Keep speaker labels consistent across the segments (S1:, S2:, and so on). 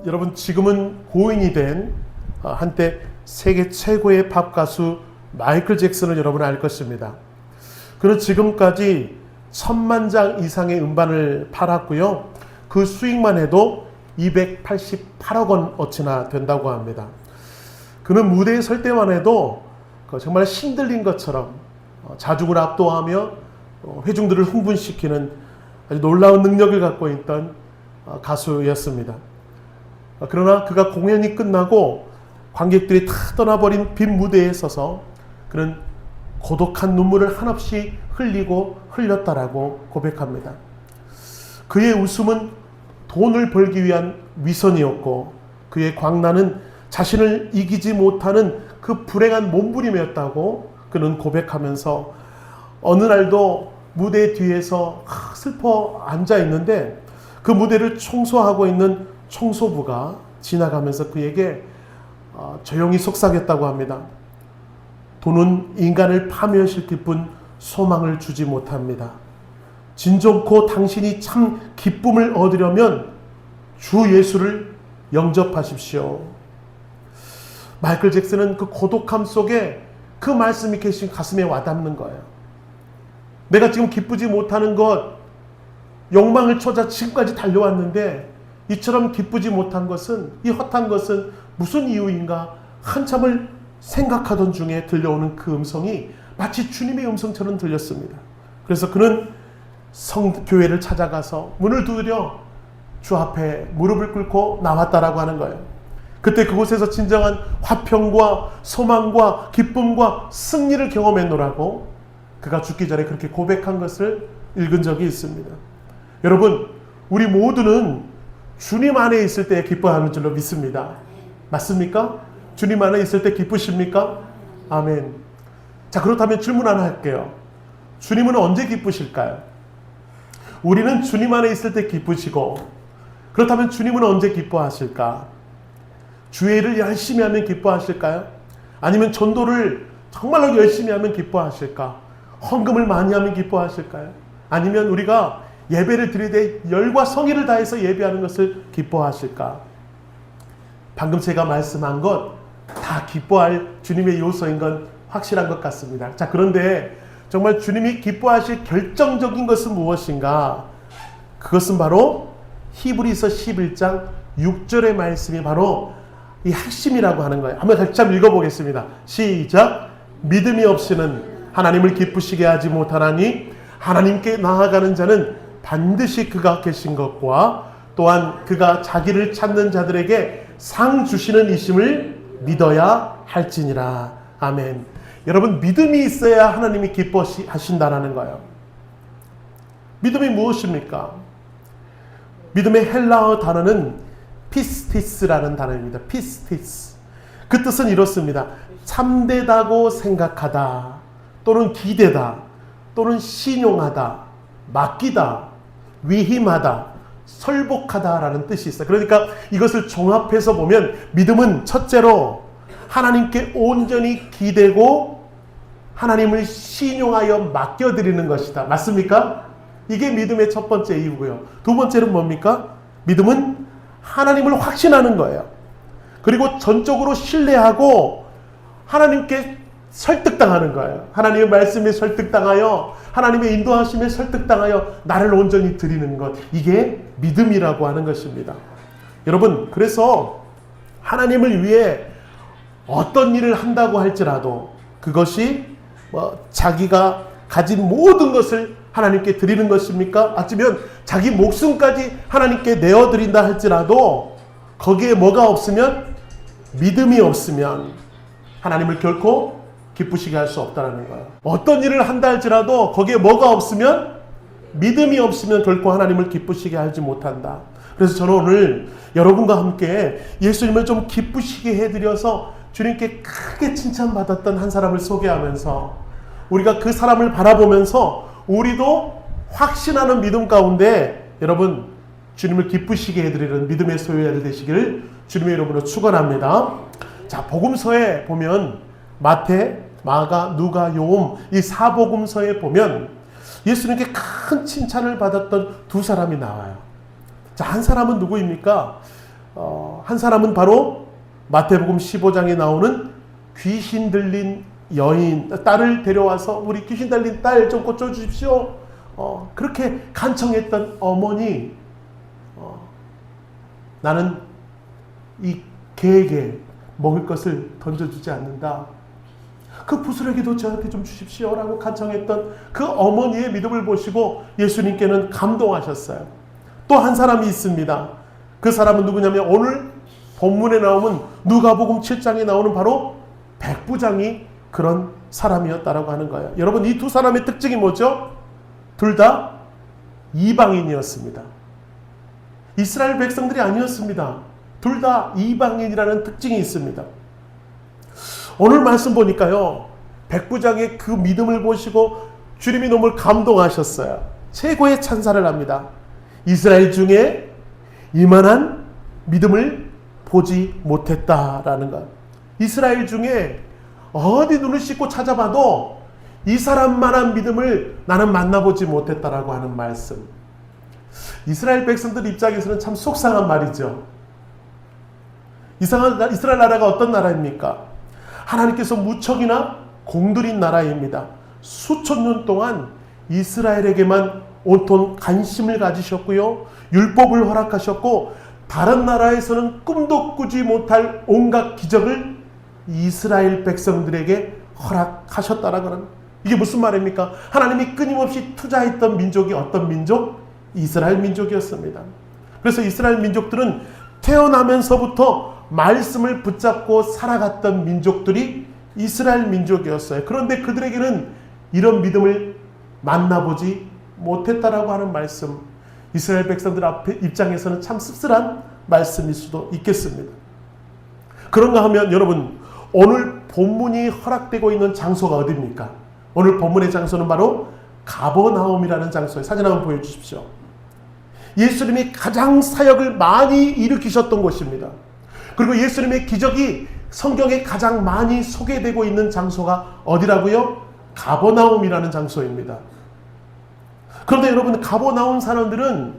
S1: 여러분 지금은 고인이 된 한때 세계 최고의 팝 가수 마이클 잭슨을 여러분 알 것입니다. 그는 지금까지 1000만 장 이상의 음반을 팔았고요. 그 수익만 해도 288억 원어치나 된다고 합니다. 그는 무대에 설 때만 해도 정말 신들린 것처럼 자중을 압도하며 회중들을 흥분시키는 아주 놀라운 능력을 갖고 있던 가수였습니다. 그러나 그가 공연이 끝나고 관객들이 다 떠나버린 빈 무대에 서서 그는 고독한 눈물을 한없이 흘리고 흘렸다라고 고백합니다. 그의 웃음은 돈을 벌기 위한 위선이었고 그의 광란은 자신을 이기지 못하는 그 불행한 몸부림이었다고 그는 고백하면서 어느 날도 무대 뒤에서 슬퍼 앉아 있는데 그 무대를 청소하고 있는 청소부가 지나가면서 그에게 조용히 속삭였다고 합니다. 돈은 인간을 파멸시킬 뿐 소망을 주지 못합니다. 진정코 당신이 참 기쁨을 얻으려면 주 예수를 영접하십시오. 마이클 잭슨은 그 고독함 속에 그 말씀이 계신 가슴에 와닿는 거예요. 내가 지금 기쁘지 못하는 것, 욕망을 쫓아 지금까지 달려왔는데 이처럼 기쁘지 못한 것은, 이 헛한 것은 무슨 이유인가 한참을 생각하던 중에 들려오는 그 음성이 마치 주님의 음성처럼 들렸습니다. 그래서 그는 교회를 찾아가서 문을 두드려 주 앞에 무릎을 꿇고 나왔다라고 하는 거예요. 그때 그곳에서 진정한 화평과 소망과 기쁨과 승리를 경험했노라고 그가 죽기 전에 그렇게 고백한 것을 읽은 적이 있습니다. 여러분, 우리 모두는 주님 안에 있을 때 기뻐하는 줄로 믿습니다. 맞습니까? 주님 안에 있을 때 기쁘십니까? 아멘. 자, 그렇다면 질문 하나 할게요. 주님은 언제 기쁘실까요? 우리는 주님 안에 있을 때 기쁘시고, 그렇다면 주님은 언제 기뻐하실까? 주일을 열심히 하면 기뻐하실까요? 아니면 전도를 정말로 열심히 하면 기뻐하실까? 헌금을 많이 하면 기뻐하실까요? 아니면 우리가 예배를 드리되 열과 성의를 다해서 예배하는 것을 기뻐하실까? 방금 제가 말씀한 것 다 기뻐할 주님의 요소인 건 확실한 것 같습니다. 자, 그런데 정말 주님이 기뻐하실 결정적인 것은 무엇인가? 그것은 바로 히브리서 11장 6절의 말씀이 바로 이 핵심이라고 하는 거예요. 한번 같이 한번 읽어보겠습니다. 시작. 믿음이 없이는 하나님을 기쁘시게 하지 못하나니 하나님께 나아가는 자는 반드시 그가 계신 것과 또한 그가 자기를 찾는 자들에게 상 주시는 이심을 믿어야 할지니라. 아멘. 여러분, 믿음이 있어야 하나님이 기뻐하신다는 거예요. 믿음이 무엇입니까? 믿음의 헬라어 단어는 피스티스라는 단어입니다. 피스티스. 그 뜻은 이렇습니다. 참되다고 생각하다, 또는 기대다, 또는 신용하다, 맡기다, 위임하다, 설복하다라는 뜻이 있어요. 그러니까 이것을 종합해서 보면 믿음은 첫째로 하나님께 온전히 기대고 하나님을 신용하여 맡겨드리는 것이다. 맞습니까? 이게 믿음의 첫 번째 이유고요. 두 번째는 뭡니까? 믿음은 하나님을 확신하는 거예요. 그리고 전적으로 신뢰하고 하나님께 설득당하는 거예요. 하나님의 말씀에 설득당하여 하나님의 인도하심에 설득당하여 나를 온전히 드리는 것, 이게 믿음이라고 하는 것입니다. 여러분, 그래서 하나님을 위해 어떤 일을 한다고 할지라도 그것이 자기가 가진 모든 것을 하나님께 드리는 것입니까? 아니면 자기 목숨까지 하나님께 내어드린다 할지라도 거기에 뭐가 없으면, 믿음이 없으면 하나님을 결코 기쁘시게 할 수 없다는 거예요. 어떤 일을 한다 할지라도 거기에 뭐가 없으면, 믿음이 없으면 결코 하나님을 기쁘시게 하지 못한다. 그래서 저는 오늘 여러분과 함께 예수님을 좀 기쁘시게 해드려서 주님께 크게 칭찬받았던 한 사람을 소개하면서 우리가 그 사람을 바라보면서 우리도 확신하는 믿음 가운데 여러분 주님을 기쁘시게 해드리는 믿음의 소유자들 되시기를 주님의 이름으로 축원합니다. 자, 복음서에 보면 마태, 마가, 누가, 요음 이 사복음서에 보면 예수님께 큰 칭찬을 받았던 두 사람이 나와요. 자, 한 사람은 누구입니까? 한 사람은 바로 마태복음 15장에 나오는 귀신 들린 여인, 딸을 데려와서 우리 귀신 들린 딸 좀 고쳐주십시오. 그렇게 간청했던 어머니, 나는 이 개에게 먹을 것을 던져주지 않는다. 그 부스러기도 저한테 좀 주십시오라고 간청했던 그 어머니의 믿음을 보시고 예수님께는 감동하셨어요. 또 한 사람이 있습니다. 그 사람은 누구냐면 오늘 본문에 나오는 누가복음 7장에 나오는 바로 백부장이 그런 사람이었다라고 하는 거예요. 여러분, 이 두 사람의 특징이 뭐죠? 둘 다 이방인이었습니다. 이스라엘 백성들이 아니었습니다. 둘 다 이방인이라는 특징이 있습니다. 오늘 말씀 보니까요, 백부장의 그 믿음을 보시고 주님이 너무 감동하셨어요. 최고의 찬사를 합니다. 이스라엘 중에 이만한 믿음을 보지 못했다라는 것. 이스라엘 중에 어디 눈을 씻고 찾아봐도 이 사람만한 믿음을 나는 만나보지 못했다라고 하는 말씀. 이스라엘 백성들 입장에서는 참 속상한 말이죠. 이스라엘 나라가 어떤 나라입니까? 하나님께서 무척이나 공들인 나라입니다. 수천 년 동안 이스라엘에게만 온통 관심을 가지셨고요, 율법을 허락하셨고, 다른 나라에서는 꿈도 꾸지 못할 온갖 기적을 이스라엘 백성들에게 허락하셨다라는 거는, 이게 무슨 말입니까? 하나님이 끊임없이 투자했던 민족이 어떤 민족? 이스라엘 민족이었습니다. 그래서 이스라엘 민족들은 태어나면서부터 말씀을 붙잡고 살아갔던 민족들이 이스라엘 민족이었어요. 그런데 그들에게는 이런 믿음을 만나보지 못했다라고 하는 말씀, 이스라엘 백성들 입장에서는 참 씁쓸한 말씀일 수도 있겠습니다. 그런가 하면 여러분, 오늘 본문이 허락되고 있는 장소가 어디입니까? 오늘 본문의 장소는 바로 가버나움이라는 장소예요. 사진 한번 보여주십시오. 예수님이 가장 사역을 많이 일으키셨던 곳입니다. 그리고 예수님의 기적이 성경에 가장 많이 소개되고 있는 장소가 어디라고요? 가버나움이라는 장소입니다. 그런데 여러분, 가버나움 사람들은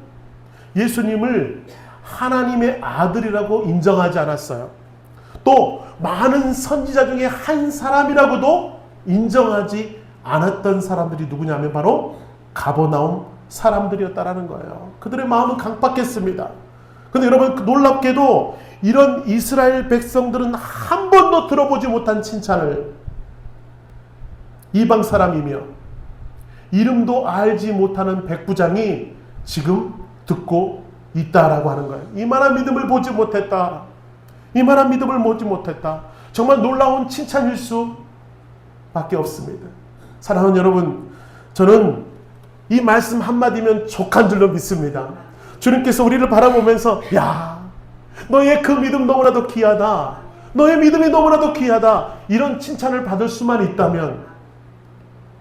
S1: 예수님을 하나님의 아들이라고 인정하지 않았어요. 또 많은 선지자 중에 한 사람이라고도 인정하지 않았던 사람들이 누구냐면 바로 가버나움 사람들이었다라는 거예요. 그들의 마음은 강박했습니다. 그런데 여러분, 놀랍게도 이런 이스라엘 백성들은 한 번도 들어보지 못한 칭찬을, 이방 사람이며 이름도 알지 못하는 백부장이 지금 듣고 있다라고 하는 거예요. 이만한 믿음을 보지 못했다. 이만한 믿음을 보지 못했다. 정말 놀라운 칭찬일 수밖에 없습니다. 사랑하는 여러분, 저는 이 말씀 한마디면 족한 줄로 믿습니다. 주님께서 우리를 바라보면서, 야, 너의 그 믿음 너무나도 귀하다, 너의 믿음이 너무나도 귀하다, 이런 칭찬을 받을 수만 있다면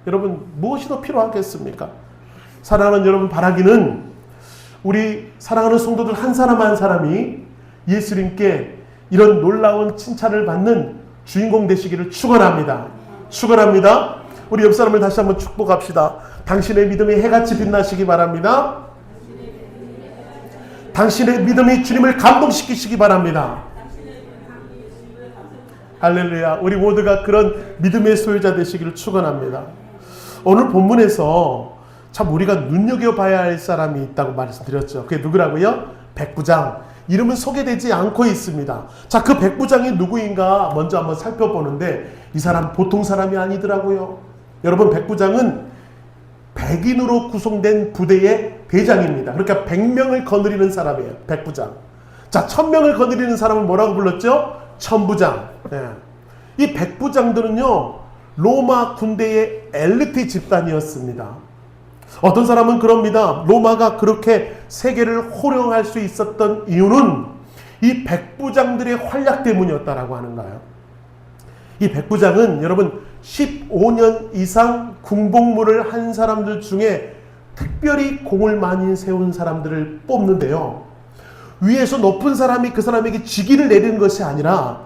S1: 여러분, 무엇이 더 필요하겠습니까? 사랑하는 여러분, 바라기는 우리 사랑하는 성도들 한 사람 한 사람이 예수님께 이런 놀라운 칭찬을 받는 주인공 되시기를 축원합니다. 축원합니다. 우리 옆 사람을 다시 한번 축복합시다. 당신의 믿음이 해같이 빛나시기 바랍니다. 당신의 믿음이 주님을 감동시키시기 바랍니다. 할렐루야. 우리 모두가 그런 믿음의 소유자 되시기를 축원합니다. 오늘 본문에서 참 우리가 눈여겨봐야 할 사람이 있다고 말씀드렸죠. 그게 누구라고요? 백부장. 이름은 소개되지 않고 있습니다. 자, 그 백부장이 누구인가 먼저 한번 살펴보는데, 이 사람 보통 사람이 아니더라고요. 여러분, 백부장은 백인으로 구성된 부대의 대장입니다. 그러니까 100명을 거느리는 사람이에요. 백부장. 자, 1000명을 거느리는 사람을 뭐라고 불렀죠? 천부장. 네. 이 백부장들은요, 로마 군대의 엘리트 집단이었습니다. 어떤 사람은 그럽니다. 로마가 그렇게 세계를 호령할 수 있었던 이유는 이 백부장들의 활약 때문이었다라고 하는 거예요. 이 백부장은 여러분 15년 이상 군복무를 한 사람들 중에 특별히 공을 많이 세운 사람들을 뽑는데요, 위에서 높은 사람이 그 사람에게 직위를 내리는 것이 아니라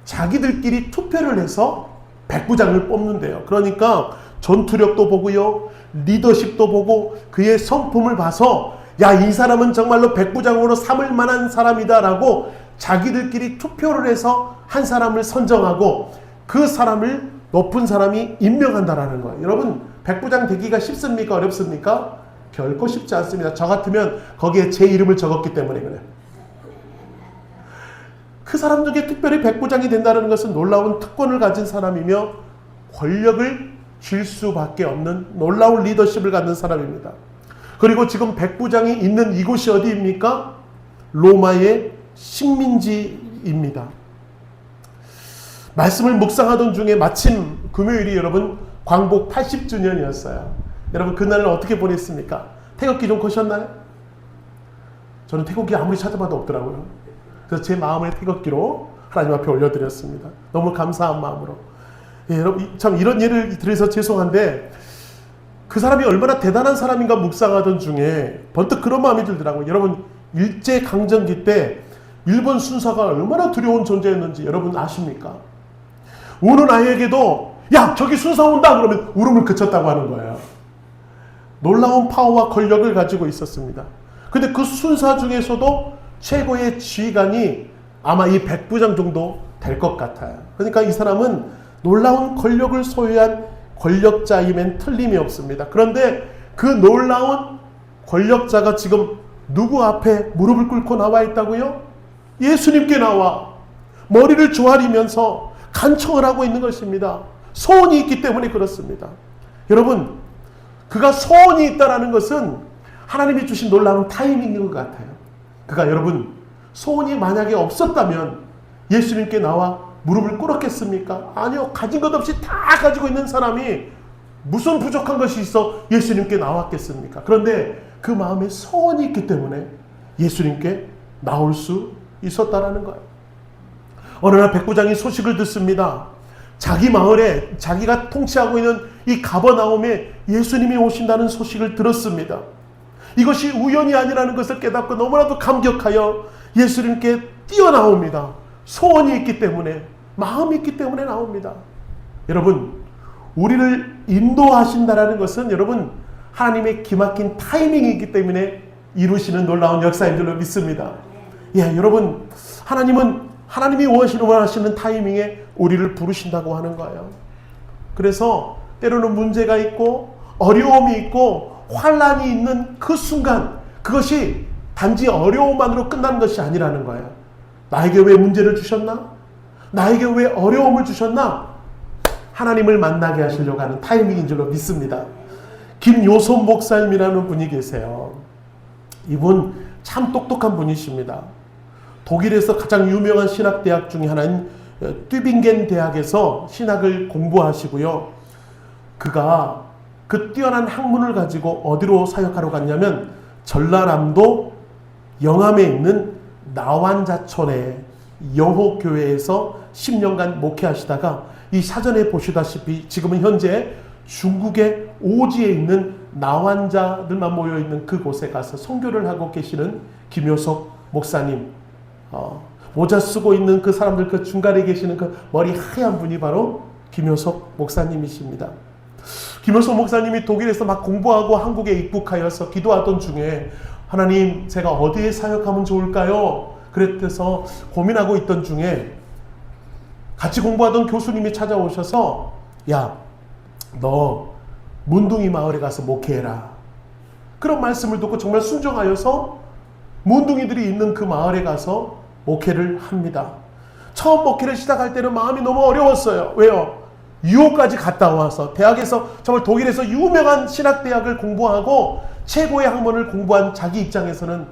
S1: 자기들끼리 투표를 해서 백부장을 뽑는데요. 그러니까 전투력도 보고요, 리더십도 보고 그의 성품을 봐서 야, 이 사람은 정말로 백부장으로 삼을 만한 사람이다라고 자기들끼리 투표를 해서 한 사람을 선정하고 그 사람을 높은 사람이 임명한다라는 거예요. 여러분, 백부장 되기가 쉽습니까? 어렵습니까? 결코 쉽지 않습니다. 저 같으면 거기에 제 이름을 적었기 때문에 그래요. 그 사람 중에 특별히 백부장이 된다는 것은 놀라운 특권을 가진 사람이며 권력을 쥘 수밖에 없는 놀라운 리더십을 갖는 사람입니다. 그리고 지금 백부장이 있는 이곳이 어디입니까? 로마의 식민지입니다. 말씀을 묵상하던 중에 마침 금요일이 여러분 광복 80주년이었어요. 여러분 그날을 어떻게 보냈습니까? 태극기 좀 거셨나요? 저는 태극기 아무리 찾아봐도 없더라고요. 그래서 제 마음의 태극기로 하나님 앞에 올려드렸습니다. 너무 감사한 마음으로. 예, 여러분 참 이런 예를 들어서 죄송한데 그 사람이 얼마나 대단한 사람인가 묵상하던 중에 번뜩 그런 마음이 들더라고요. 여러분 일제강점기 때 일본 순사가 얼마나 두려운 존재였는지 여러분 아십니까? 우는 아이에게도 야 저기 순사 온다 그러면 울음을 그쳤다고 하는 거예요. 놀라운 파워와 권력을 가지고 있었습니다. 근데 그 순사 중에서도 최고의 지휘관이 아마 이 백부장 정도 될 것 같아요. 그러니까 이 사람은 놀라운 권력을 소유한 권력자임엔 틀림이 없습니다. 그런데 그 놀라운 권력자가 지금 누구 앞에 무릎을 꿇고 나와 있다고요? 예수님께 나와 머리를 조아리면서 간청을 하고 있는 것입니다. 소원이 있기 때문에 그렇습니다. 여러분, 그가 소원이 있다는 것은 하나님이 주신 놀라운 타이밍인 것 같아요. 그가 여러분 소원이 만약에 없었다면 예수님께 나와 무릎을 꿇었겠습니까? 아니요. 가진 것 없이 다 가지고 있는 사람이 무슨 부족한 것이 있어 예수님께 나왔겠습니까? 그런데 그 마음에 소원이 있기 때문에 예수님께 나올 수 있었다라는 거예요. 어느 날 백부장이 소식을 듣습니다. 자기 마을에 자기가 통치하고 있는 이 가버나움에 예수님이 오신다는 소식을 들었습니다. 이것이 우연이 아니라는 것을 깨닫고 너무나도 감격하여 예수님께 뛰어나옵니다. 소원이 있기 때문에, 마음이 있기 때문에 나옵니다. 여러분, 우리를 인도하신다라는 것은 여러분 하나님의 기막힌 타이밍이기 때문에 이루시는 놀라운 역사인 줄로 믿습니다. 예, 여러분, 하나님이 원하시는 타이밍에 우리를 부르신다고 하는 거예요. 그래서 때로는 문제가 있고 어려움이 있고 환난이 있는 그 순간, 그것이 단지 어려움만으로 끝나는 것이 아니라는 거예요. 나에게 왜 문제를 주셨나? 나에게 왜 어려움을 주셨나? 하나님을 만나게 하시려고 하는 타이밍인 줄로 믿습니다. 김요섭 목사님이라는 분이 계세요. 이분 참 똑똑한 분이십니다. 독일에서 가장 유명한 신학대학 중에 하나인 튜빙겐 대학에서 신학을 공부하시고요. 그가 그 뛰어난 학문을 가지고 어디로 사역하러 갔냐면 전라남도 영암에 있는 나완자촌의 여호교회에서 10년간 목회하시다가 이 사전에 보시다시피 지금은 현재 중국의 오지에 있는 나완자들만 모여있는 그곳에 가서 선교를 하고 계시는 김요섭 목사님, 모자 쓰고 있는 그 사람들 그 중간에 계시는 그 머리 하얀 분이 바로 김요섭 목사님이십니다. 김요섭 목사님이 독일에서 막 공부하고 한국에 입국하여서 기도하던 중에 하나님, 제가 어디에 사역하면 좋을까요? 그래서 고민하고 있던 중에 같이 공부하던 교수님이 찾아오셔서 야, 너 문둥이 마을에 가서 목회해라. 그런 말씀을 듣고 정말 순종하여서 문둥이들이 있는 그 마을에 가서 목회를 합니다. 처음 목회를 시작할 때는 마음이 너무 어려웠어요. 왜요? 유호까지 갔다 와서 대학에서 정말 독일에서 유명한 신학대학을 공부하고 최고의 학문을 공부한 자기 입장에서는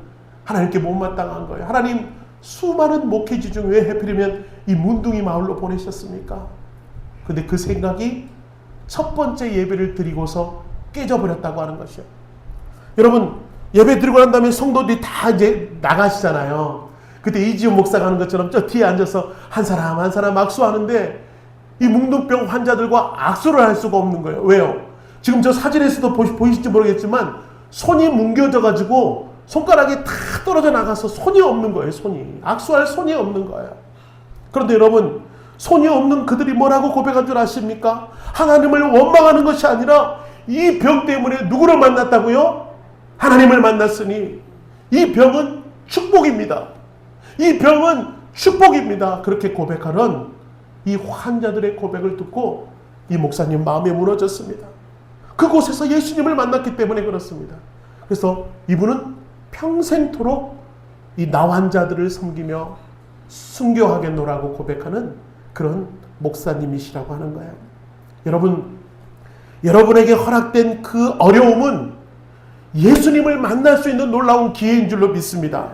S1: 하나님께 못마땅한 거예요. 하나님, 수많은 목회지 중 왜 하필이면 이 문둥이 마을로 보내셨습니까? 근데 그 생각이 첫 번째 예배를 드리고서 깨져버렸다고 하는 것이요. 여러분, 예배 드리고 난 다음에 성도들이 다 이제 나가시잖아요. 그때 이지훈 목사가 하는 것처럼 저 뒤에 앉아서 한 사람 한 사람 악수하는데 이 뭉둥병 환자들과 악수를 할 수가 없는 거예요. 왜요? 지금 저 사진에서도 보이실지 모르겠지만 손이 뭉겨져가지고 손가락이 다 떨어져 나가서 손이 없는 거예요. 손이. 악수할 손이 없는 거예요. 그런데 여러분, 손이 없는 그들이 뭐라고 고백한 줄 아십니까? 하나님을 원망하는 것이 아니라 이 병 때문에 누구를 만났다고요? 하나님을 만났으니 이 병은 축복입니다. 이 병은 축복입니다. 그렇게 고백하는 이 환자들의 고백을 듣고 이 목사님 마음이 무너졌습니다. 그곳에서 예수님을 만났기 때문에 그렇습니다. 그래서 이분은 평생토록 이 나환자들을 섬기며 순교하겠노라고 고백하는 그런 목사님이시라고 하는 거예요. 여러분에게 허락된 그 어려움은 예수님을 만날 수 있는 놀라운 기회인 줄로 믿습니다.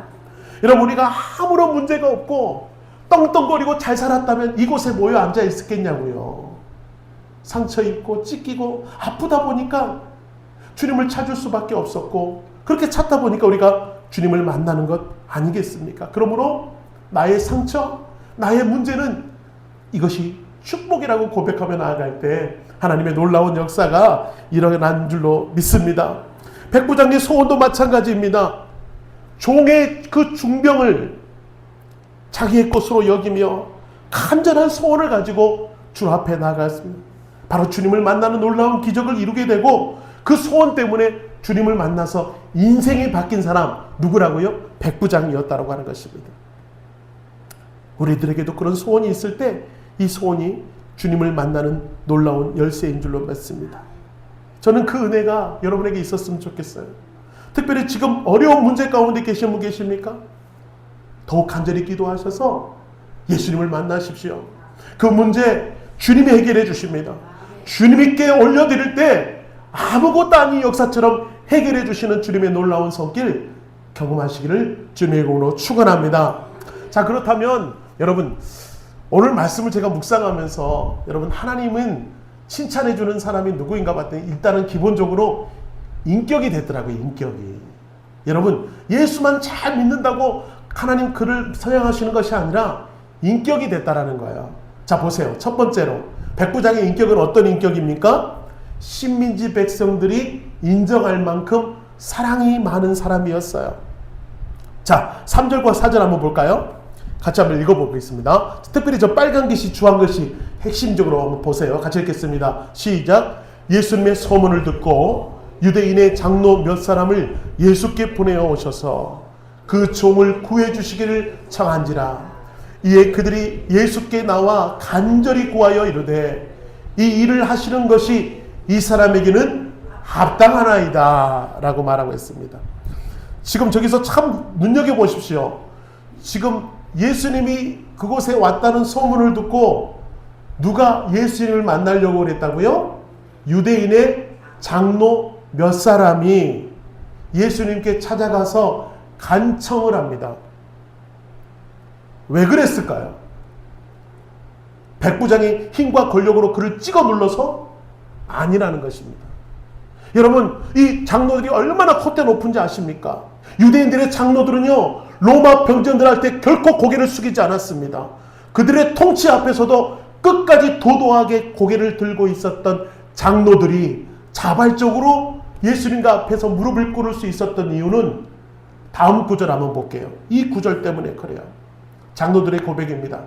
S1: 여러분, 우리가 아무런 문제가 없고 떵떵거리고 잘 살았다면 이곳에 모여 앉아 있었겠냐고요. 상처 입고 찢기고 아프다 보니까 주님을 찾을 수밖에 없었고, 그렇게 찾다 보니까 우리가 주님을 만나는 것 아니겠습니까? 그러므로 나의 상처, 나의 문제는 이것이 축복이라고 고백하며 나아갈 때 하나님의 놀라운 역사가 일어난 줄로 믿습니다. 백부장의 소원도 마찬가지입니다. 종의 그 중병을 자기의 것으로 여기며 간절한 소원을 가지고 주 앞에 나갔습니다. 바로 주님을 만나는 놀라운 기적을 이루게 되고, 그 소원 때문에 주님을 만나서 인생이 바뀐 사람 누구라고요? 백부장이었다고 하는 것입니다. 우리들에게도 그런 소원이 있을 때 이 소원이 주님을 만나는 놀라운 열쇠인 줄로 믿습니다. 저는 그 은혜가 여러분에게 있었으면 좋겠어요. 특별히 지금 어려운 문제 가운데 계신 분 계십니까? 더욱 간절히 기도하셔서 예수님을 만나십시오. 그 문제 주님이 해결해 주십니다. 주님께 올려드릴 때 아무것도 아닌 역사처럼 해결해 주시는 주님의 놀라운 손길 경험하시기를 주님의 이름으로 축원합니다. 자, 그렇다면 여러분, 오늘 말씀을 제가 묵상하면서 여러분, 하나님은 칭찬해 주는 사람이 누구인가 봤더니 일단은 기본적으로 인격이 됐더라고요. 인격이. 여러분, 예수만 잘 믿는다고 하나님 그를 서양하시는 것이 아니라 인격이 됐다라는 거예요. 자, 보세요. 첫 번째로 백부장의 인격은 어떤 인격입니까? 식민지 백성들이 인정할 만큼 사랑이 많은 사람이었어요. 자, 3절과 4절 한번 볼까요? 같이 한번 읽어보겠습니다. 특별히 저 빨간 글씨, 주황 글씨 핵심적으로 한번 보세요. 같이 읽겠습니다. 시작. 예수님의 소문을 듣고 유대인의 장로 몇 사람을 예수께 보내어 오셔서 그 종을 구해주시기를 청한지라. 이에 그들이 예수께 나와 간절히 구하여 이르되 이 일을 하시는 것이 이 사람에게는 합당하나이다 라고 말하고 있습니다. 지금 저기서 참 눈여겨보십시오. 지금 예수님이 그곳에 왔다는 소문을 듣고 누가 예수님을 만나려고 그랬다고요? 유대인의 장로 몇 사람이 예수님께 찾아가서 간청을 합니다. 왜 그랬을까요? 백부장이 힘과 권력으로 그를 찍어 눌러서? 아니라는 것입니다. 여러분, 이 장로들이 얼마나 콧대 높은지 아십니까? 유대인들의 장로들은요, 로마 병정들한테 결코 고개를 숙이지 않았습니다. 그들의 통치 앞에서도 끝까지 도도하게 고개를 들고 있었던 장로들이 자발적으로 예수님과 앞에서 무릎을 꿇을 수 있었던 이유는 다음 구절 한번 볼게요. 이 구절 때문에 그래요. 장로들의 고백입니다.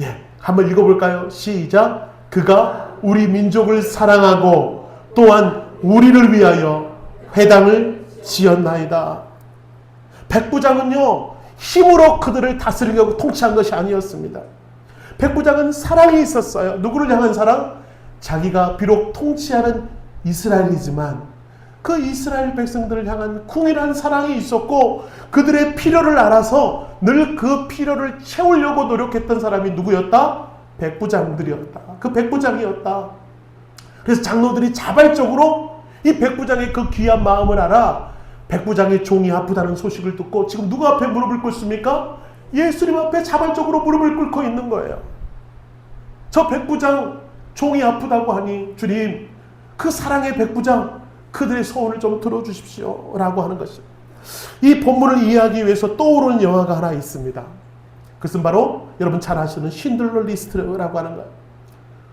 S1: 예, 한번 읽어볼까요? 시작. 그가 우리 민족을 사랑하고 또한 우리를 위하여 회당을 지었나이다. 백부장은요, 힘으로 그들을 다스리려고 통치한 것이 아니었습니다. 백부장은 사랑이 있었어요. 누구를 향한 사랑? 자기가 비록 통치하는 이스라엘이지만 그 이스라엘 백성들을 향한 궁일한 사랑이 있었고, 그들의 필요를 알아서 늘 그 필요를 채우려고 노력했던 사람이 누구였다? 백부장들이었다. 그 백부장이었다. 그래서 장로들이 자발적으로 이 백부장의 그 귀한 마음을 알아 백부장의 종이 아프다는 소식을 듣고 지금 누구 앞에 무릎을 꿇습니까? 예수님 앞에 자발적으로 무릎을 꿇고 있는 거예요. 저 백부장 종이 아프다고 하니 주님, 그 사랑의 백부장 그들의 소원을 좀 들어주십시오 라고 하는 것입니다. 이 본문을 이해하기 위해서 떠오르는 영화가 하나 있습니다. 그것은 바로 여러분 잘 아시는 신들러 리스트라고 하는 거예요.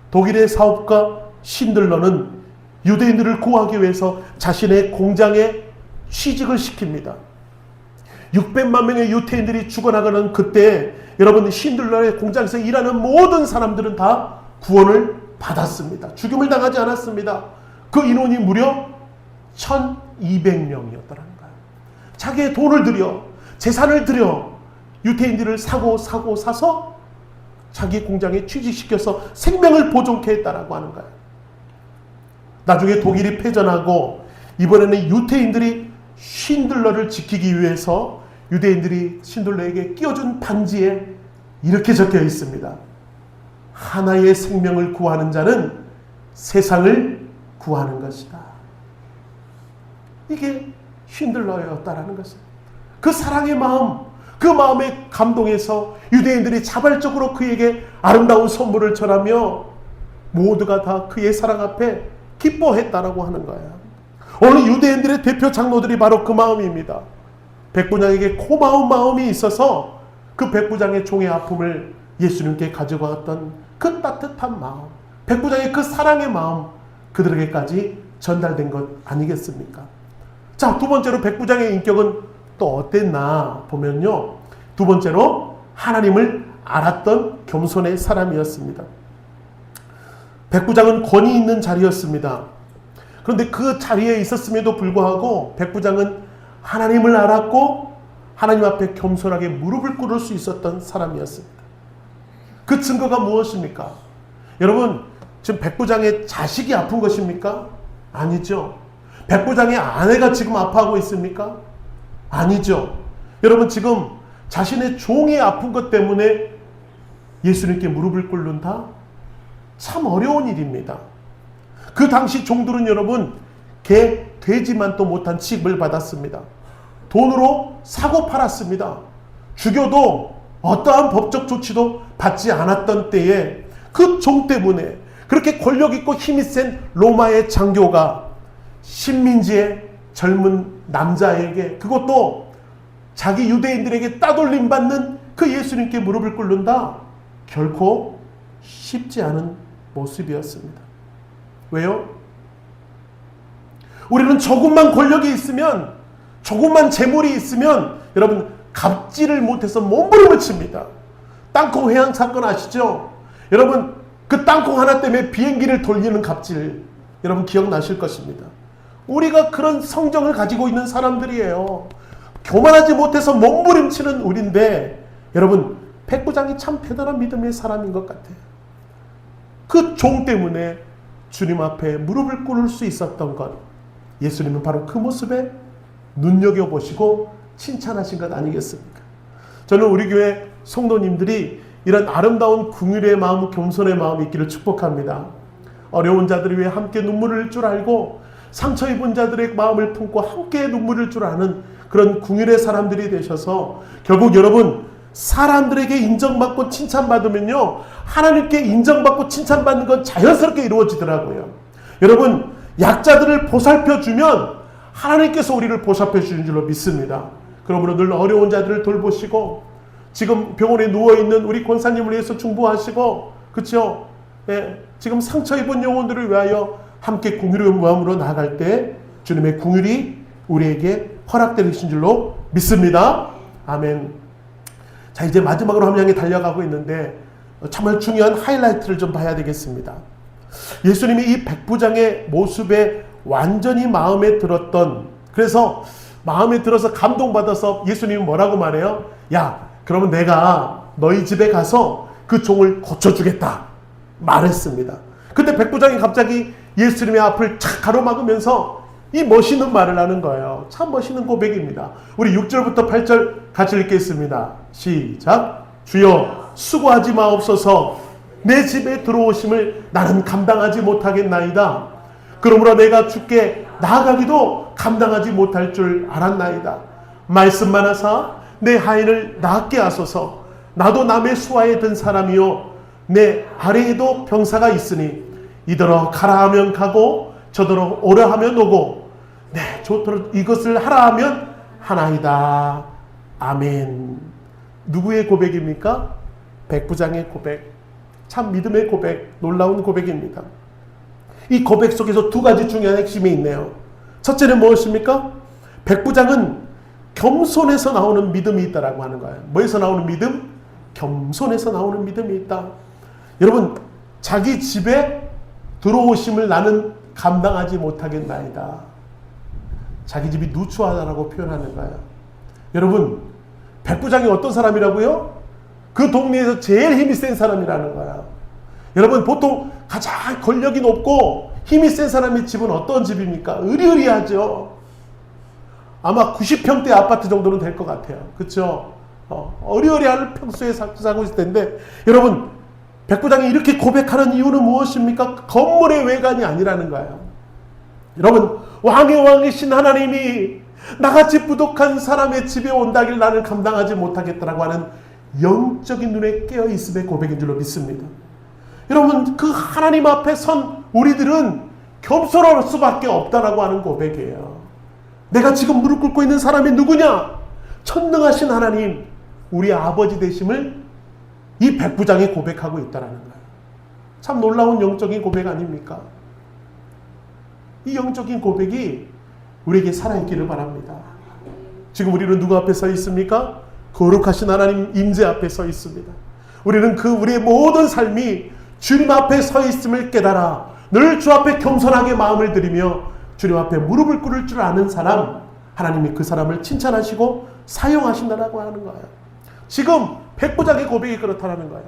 S1: 독일의 사업가 신들러는 유대인들을 구하기 위해서 자신의 공장에 취직을 시킵니다. 600만 명의 유대인들이 죽어나가는 그때 여러분, 신들러의 공장에서 일하는 모든 사람들은 다 구원을 받았습니다. 죽임을 당하지 않았습니다. 그 인원이 무려 1200명이었더라는 거예요. 자기의 돈을 들여, 재산을 들여 유대인들을 사서 자기 공장에 취직시켜서 생명을 보존케 했다라고 하는 거예요. 나중에 독일이 패전하고 이번에는 유대인들이 쉰들러를 지키기 위해서 유대인들이 쉰들러에게 끼워준 반지에 이렇게 적혀 있습니다. 하나의 생명을 구하는 자는 세상을 구하는 것이다. 이게 쉰들러였다라는 것입니다. 그 사랑의 마음, 그 마음에 감동해서 유대인들이 자발적으로 그에게 아름다운 선물을 전하며 모두가 다 그의 사랑 앞에 기뻐했다라고 하는 거예요. 오늘 유대인들의 대표 장로들이 바로 그 마음입니다. 백부장에게 고마운 마음이 있어서 그 백부장의 종의 아픔을 예수님께 가지고 왔던 그 따뜻한 마음, 백부장의 그 사랑의 마음, 그들에게까지 전달된 것 아니겠습니까? 자, 두 번째로 백부장의 인격은 또 어땠나 보면요, 두 번째로 하나님을 알았던 겸손의 사람이었습니다. 백부장은 권위 있는 자리였습니다. 그런데 그 자리에 있었음에도 불구하고 백부장은 하나님을 알았고 하나님 앞에 겸손하게 무릎을 꿇을 수 있었던 사람이었습니다. 그 증거가 무엇입니까? 여러분, 지금 백부장의 자식이 아픈 것입니까? 아니죠. 백부장의 아내가 지금 아파하고 있습니까? 아니죠. 여러분, 지금 자신의 종이 아픈 것 때문에 예수님께 무릎을 꿇는다? 참 어려운 일입니다. 그 당시 종들은 여러분, 개, 돼지만도 못한 취급을 받았습니다. 돈으로 사고 팔았습니다. 죽여도 어떠한 법적 조치도 받지 않았던 때에 그 종 때문에 그렇게 권력 있고 힘이 센 로마의 장교가 식민지의 젊은 남자에게, 그것도 자기 유대인들에게 따돌림 받는 그 예수님께 무릎을 꿇는다? 결코 쉽지 않은 모습이었습니다. 왜요? 우리는 조금만 권력이 있으면, 조금만 재물이 있으면 여러분 갑질을 못해서 몸부림을 칩니다. 땅콩 회항 사건 아시죠? 여러분, 그 땅콩 하나 때문에 비행기를 돌리는 갑질, 여러분 기억나실 것입니다. 우리가 그런 성정을 가지고 있는 사람들이에요. 교만하지 못해서 몸부림치는 우리인데, 여러분 백부장이 참 대단한 믿음의 사람인 것 같아요. 그 종 때문에 주님 앞에 무릎을 꿇을 수 있었던 것, 예수님은 바로 그 모습에 눈여겨보시고 칭찬하신 것 아니겠습니까? 저는 우리 교회 성도님들이 이런 아름다운 긍휼의 마음, 겸손의 마음이 있기를 축복합니다. 어려운 자들을 위해 함께 눈물을 흘릴 줄 알고 상처 입은 자들의 마음을 품고 함께 눈물을 줄 아는 그런 긍휼의 사람들이 되셔서 결국 여러분, 사람들에게 인정받고 칭찬받으면요, 하나님께 인정받고 칭찬받는 건 자연스럽게 이루어지더라고요. 여러분, 약자들을 보살펴주면 하나님께서 우리를 보살펴 주는 줄로 믿습니다. 그러므로 늘 어려운 자들을 돌보시고, 지금 병원에 누워있는 우리 권사님을 위해서 중보하시고, 그렇죠? 예, 지금 상처 입은 영혼들을 위하여 함께 긍휼의 마음으로 나아갈 때 주님의 긍휼이 우리에게 허락되신 줄로 믿습니다. 아멘. 자, 이제 마지막으로 함께 향해 달려가고 있는데 정말 중요한 하이라이트를 좀 봐야 되겠습니다. 예수님이 이 백부장의 모습에 완전히 마음에 들었던, 그래서 마음에 들어서 감동받아서 예수님이 뭐라고 말해요? 야, 그러면 내가 너희 집에 가서 그 종을 고쳐주겠다 말했습니다. 그때 백부장이 갑자기 예수님의 앞을 착 가로막으면서 이 멋있는 말을 하는 거예요. 참 멋있는 고백입니다. 우리 6절부터 8절 같이 읽겠습니다. 시작. 주여, 수고하지 마옵소서. 내 집에 들어오심을 나는 감당하지 못하겠나이다. 그러므로 내가 주께 나아가기도 감당하지 못할 줄 알았나이다. 말씀만 하사 내 하인을 낫게 하소서. 나도 남의 수하에 든 사람이요 내 아래에도 병사가 있으니 이더러 가라 하면 가고 저더러 오라 하면 오고 네, 좋도록 이것을 하라 하면 하나이다. 아멘. 누구의 고백입니까? 백부장의 고백. 참 믿음의 고백, 놀라운 고백입니다. 이 고백 속에서 두 가지 중요한 핵심이 있네요. 첫째는 무엇입니까? 백부장은 겸손에서 나오는 믿음이 있다라고 하는 거예요. 뭐에서 나오는 믿음? 겸손에서 나오는 믿음이 있다. 여러분, 자기 집에 들어오심을 나는 감당하지 못하겠나이다. 자기 집이 누추하다라고 표현하는 거예요. 여러분, 백부장이 어떤 사람이라고요? 그 동네에서 제일 힘이 센 사람이라는 거야. 여러분, 보통 가장 권력이 높고 힘이 센 사람의 집은 어떤 집입니까? 으리으리하죠. 아마 90평대 아파트 정도는 될 것 같아요. 그렇죠? 어리어리한 평수에 살고 있을 텐데, 여러분, 백부장이 이렇게 고백하는 이유는 무엇입니까? 건물의 외관이 아니라는 거예요. 여러분, 왕의 왕이신 하나님이 나같이 부족한 사람의 집에 온다길 나는 감당하지 못하겠다라고 하는 영적인 눈에 깨어있음의 고백인 줄로 믿습니다. 여러분, 그 하나님 앞에 선 우리들은 겸손할 수밖에 없다라고 하는 고백이에요. 내가 지금 무릎 꿇고 있는 사람이 누구냐? 천능하신 하나님, 우리 아버지 되심을 이 백부장이 고백하고 있다는 거예요. 참 놀라운 영적인 고백 아닙니까? 이 영적인 고백이 우리에게 살아있기를 바랍니다. 지금 우리는 누구 앞에 서 있습니까? 거룩하신 하나님 임재 앞에 서 있습니다. 우리는 우리의 모든 삶이 주님 앞에 서 있음을 깨달아 늘 주 앞에 겸손하게 마음을 들이며 주님 앞에 무릎을 꿇을 줄 아는 사람, 하나님이 그 사람을 칭찬하시고 사용하신다라고 하는 거예요. 지금 백부장의 고백이 그렇다는 거예요.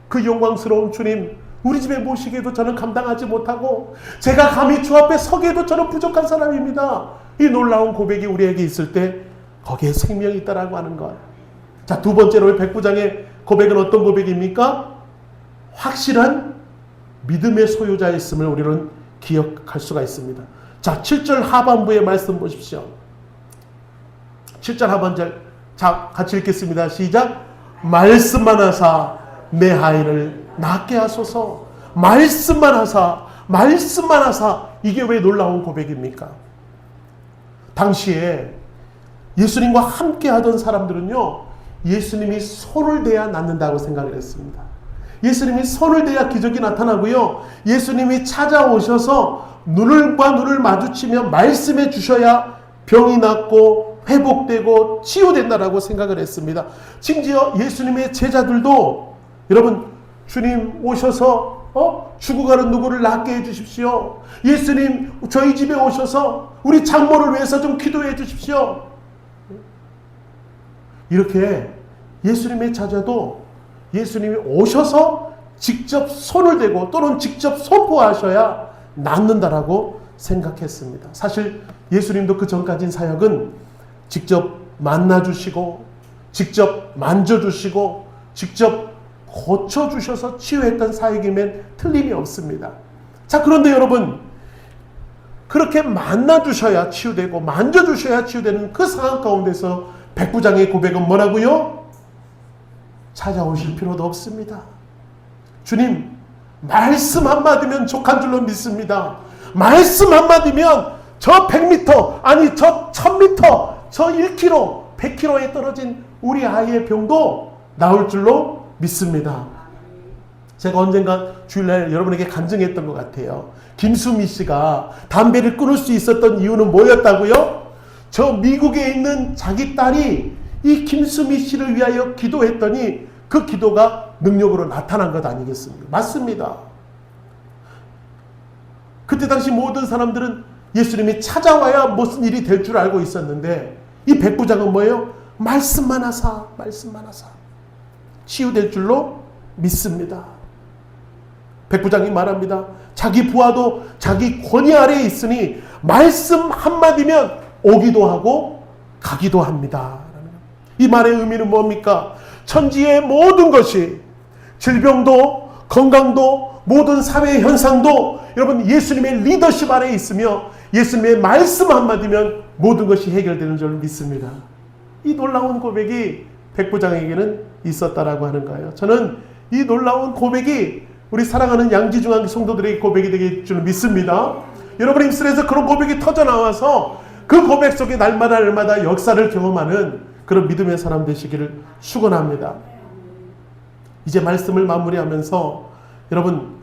S1: 그 영광스러운 주님, 우리 집에 모시기에도 저는 감당하지 못하고 제가 감히 주 앞에 서기에도 저는 부족한 사람입니다. 이 놀라운 고백이 우리에게 있을 때 거기에 생명이 있다라고 하는 거예요. 자, 두 번째로 백부장의 고백은 어떤 고백입니까? 확실한 믿음의 소유자였음을 우리는 기억할 수가 있습니다. 자, 7절 하반부의 말씀 보십시오. 7절 하반절, 자, 같이 읽겠습니다. 시작. 말씀만 하사 내 아이를 낫게 하소서. 말씀만 하사, 말씀만 하사. 이게 왜 놀라운 고백입니까? 당시에 예수님과 함께 하던 사람들은요, 예수님이 손을 대야 낫는다고 생각을 했습니다. 예수님이 손을 대야 기적이 나타나고요, 예수님이 찾아오셔서 눈과 눈을 마주치며 말씀해 주셔야 병이 낫고 회복되고 치유된다라고 생각을 했습니다. 심지어 예수님의 제자들도, 여러분, 주님 오셔서 죽어가는 누구를 낫게 해주십시오. 예수님 저희 집에 오셔서 우리 장모를 위해서 좀 기도해 주십시오. 이렇게 예수님의 제자도 예수님이 오셔서 직접 손을 대고 또는 직접 선포하셔야 낫는다라고 생각했습니다. 사실 예수님도 그 전까진 사역은 직접 만나주시고 직접 만져주시고 직접 고쳐주셔서 치유했던 사역이면 틀림이 없습니다. 자, 그런데 여러분, 그렇게 만나주셔야 치유되고 만져주셔야 치유되는 그 상황 가운데서 백부장의 고백은 뭐라고요? 찾아오실 필요도 없습니다. 주님, 말씀 한마디면 족한 줄로 믿습니다. 말씀 한마디면 저 100m, 아니 저 1000m, 저 1km, 100km에 떨어진 우리 아이의 병도 나을 줄로 믿습니다. 제가 언젠가 주일날 여러분에게 간증했던 것 같아요. 김수미 씨가 담배를 끊을 수 있었던 이유는 뭐였다고요? 저 미국에 있는 자기 딸이 이 김수미 씨를 위하여 기도했더니 그 기도가 능력으로 나타난 것 아니겠습니까? 맞습니다. 그때 당시 모든 사람들은 예수님이 찾아와야 무슨 일이 될 줄 알고 있었는데, 이 백부장은 뭐예요? 말씀만 하사, 말씀만 하사. 치유될 줄로 믿습니다. 백부장이 말합니다. 자기 부하도 자기 권위 아래에 있으니 말씀 한마디면 오기도 하고 가기도 합니다. 이 말의 의미는 뭡니까? 천지의 모든 것이, 질병도 건강도 모든 사회 현상도 여러분 예수님의 리더십 아래에 있으며 예수님의 말씀 한마디면 모든 것이 해결되는 줄 믿습니다. 이 놀라운 고백이 백부장에게는 있었다라고 하는 거예요. 저는 이 놀라운 고백이 우리 사랑하는 양지중앙 성도들의 고백이 되길 줄 믿습니다. 여러분의 입술에서 그런 고백이 터져나와서 그 고백 속에 날마다 역사를 경험하는 그런 믿음의 사람 되시기를 축원합니다. 이제 말씀을 마무리하면서 여러분,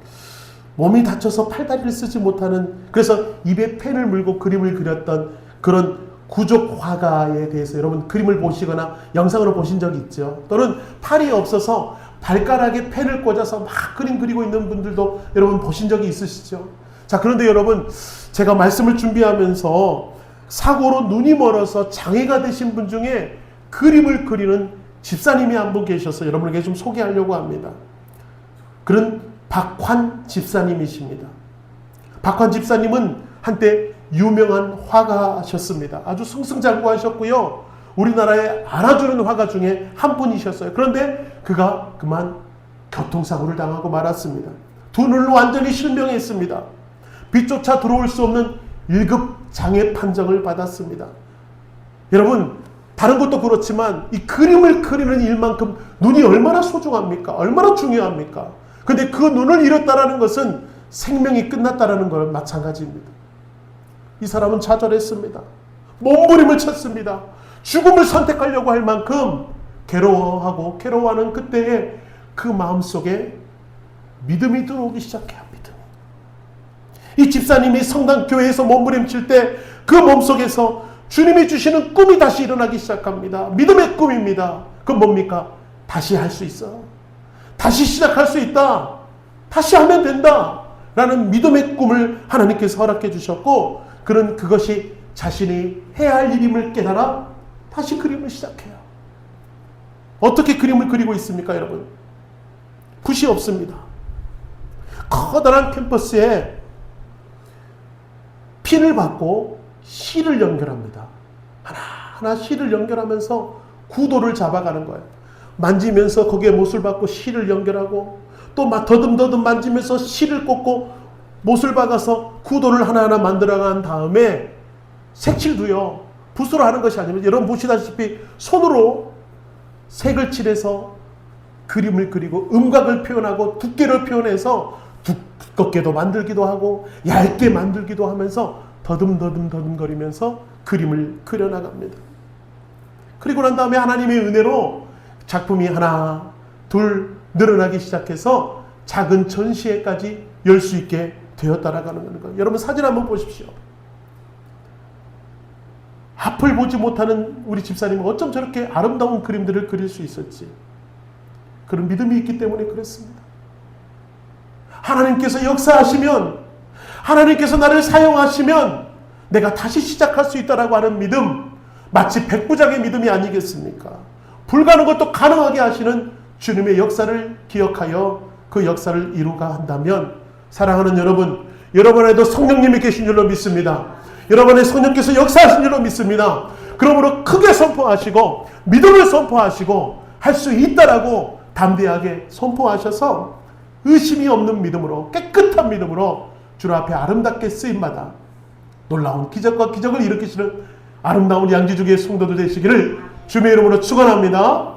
S1: 몸이 다쳐서 팔다리를 쓰지 못하는, 그래서 입에 펜을 물고 그림을 그렸던 그런 구족 화가에 대해서 여러분 그림을 보시거나 영상으로 보신 적이 있죠. 또는 팔이 없어서 발가락에 펜을 꽂아서 막 그림 그리고 있는 분들도 여러분 보신 적이 있으시죠. 자, 그런데 여러분, 제가 말씀을 준비하면서 사고로 눈이 멀어서 장애가 되신 분 중에 그림을 그리는 집사님이 한 분 계셔서 여러분에게 좀 소개하려고 합니다. 그런 박환 집사님이십니다. 박환 집사님은 한때 유명한 화가셨습니다. 아주 승승장구하셨고요. 우리나라에 알아주는 화가 중에 한 분이셨어요. 그런데 그가 그만 교통사고를 당하고 말았습니다. 두 눈을 완전히 실명했습니다. 빛조차 들어올 수 없는 1급 장애 판정을 받았습니다. 여러분, 다른 것도 그렇지만 이 그림을 그리는 일만큼 눈이 얼마나 소중합니까? 얼마나 중요합니까? 근데 그 눈을 잃었다라는 것은 생명이 끝났다라는 걸 마찬가지입니다. 이 사람은 좌절했습니다. 몸부림을 쳤습니다. 죽음을 선택하려고 할 만큼 괴로워하는 그때에 그 마음속에 믿음이 들어오기 시작해요. 믿음. 이 집사님이 성당교회에서 몸부림칠 때 그 몸속에서 주님이 주시는 꿈이 다시 일어나기 시작합니다. 믿음의 꿈입니다. 그건 뭡니까? 다시 할 수 있어. 다시 시작할 수 있다. 다시 하면 된다. 라는 믿음의 꿈을 하나님께서 허락해 주셨고, 그는 그것이 자신이 해야 할 일임을 깨달아 다시 그림을 시작해요. 어떻게 그림을 그리고 있습니까, 여러분? 붓이 없습니다. 커다란 캠퍼스에 핀을 받고 실을 연결합니다. 하나하나 실을 연결하면서 구도를 잡아가는 거예요. 만지면서 거기에 못을 박고 실을 연결하고, 또 더듬더듬 만지면서 실을 꽂고 못을 박아서 구도를 하나하나 만들어간 다음에 색칠도요, 붓으로 하는 것이 아니면 여러분 보시다시피 손으로 색을 칠해서 그림을 그리고 음각을 표현하고 두께를 표현해서 두껍게도 만들기도 하고 얇게 만들기도 하면서 더듬거리면서 그림을 그려나갑니다. 그리고 난 다음에 하나님의 은혜로 작품이 하나, 둘 늘어나기 시작해서 작은 전시회까지 열 수 있게 되었다라는 거예요. 여러분 사진 한번 보십시오. 앞을 보지 못하는 우리 집사님은 어쩜 저렇게 아름다운 그림들을 그릴 수 있었지? 그런 믿음이 있기 때문에 그랬습니다. 하나님께서 역사하시면, 하나님께서 나를 사용하시면 내가 다시 시작할 수 있다라고 하는 믿음, 마치 백부장의 믿음이 아니겠습니까? 불가능한 것도 가능하게 하시는 주님의 역사를 기억하여 그 역사를 이루가 한다면, 사랑하는 여러분, 여러분 안에도 성령님이 계신 줄로 믿습니다. 여러분 안에 성령께서 역사하신 줄로 믿습니다. 그러므로 크게 선포하시고 믿음을 선포하시고 할 수 있다라고 담대하게 선포하셔서 의심이 없는 믿음으로, 깨끗한 믿음으로 주님 앞에 아름답게 쓰임마다 놀라운 기적과 기적을 일으키시는 아름다운 양지주교의 성도들 되시기를 주님의 이름으로 축원합니다.